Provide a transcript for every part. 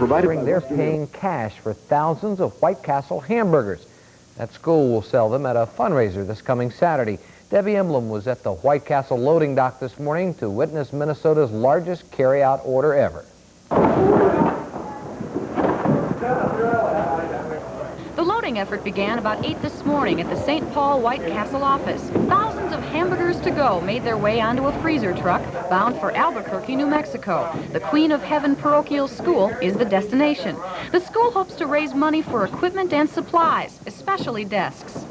They're paying cash for thousands of White Castle hamburgers. That school will sell them at a fundraiser this coming Saturday. Debbie Emblem was at the White Castle loading dock this morning to witness Minnesota's largest carry-out order ever. The loading effort began about 8 this morning at the St. Paul White Castle office. Thousands of hamburgers to go made their way onto a freezer truck bound for Albuquerque, New Mexico. The Queen of Heaven Parochial School is the destination. The school hopes to raise money for equipment and supplies, especially desks.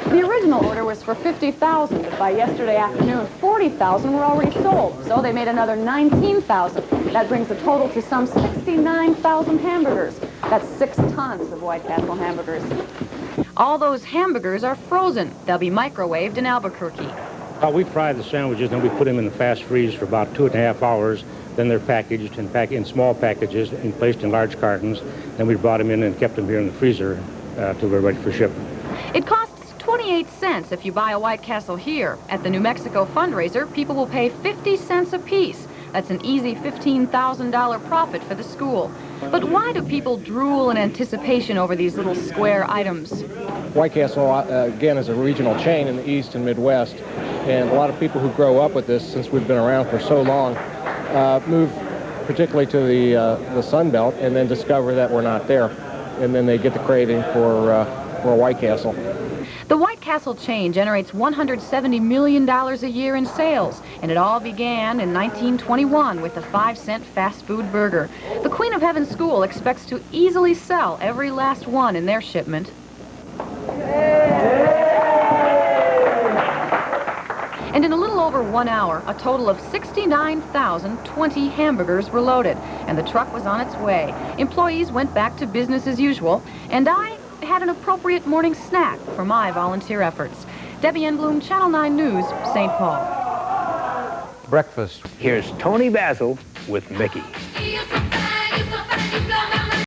The original order was for 50,000, but by yesterday afternoon, 40,000 were already sold. So they made another 19,000. That brings the total to some 69,000 hamburgers. That's 6 tons of White Castle hamburgers. All those hamburgers are frozen. They'll be microwaved in Albuquerque. We fry the sandwiches, and we put them in the fast freeze for about 2.5 hours. Then they're packaged in small packages and placed in large cartons. Then we brought them in and kept them here in the freezer till they're ready for shipment. It costs 28 cents if you buy a White Castle here. At the New Mexico fundraiser, people will pay 50 cents a piece. That's an easy $15,000 profit for the school. But why do people drool in anticipation over these little square items? White Castle, again, is a regional chain in the East and Midwest, and a lot of people who grow up with this, since we've been around for so long, move particularly to the Sun Belt and then discover that we're not there, and then they get the craving for a White Castle. The White Castle chain generates $170 million a year in sales, and it all began in 1921 with a 5-cent fast food burger. The Queen of Heaven School expects to easily sell every last one in their shipment. And in a little over 1 hour, a total of 69,020 hamburgers were loaded, and the truck was on its way. Employees went back to business as usual, and I had an appropriate morning snack for my volunteer efforts. Debbie Enblum, Channel 9 News, St. Paul. Breakfast. Here's Toni Basil with Mickey. You're so fine, you're so fine, you're so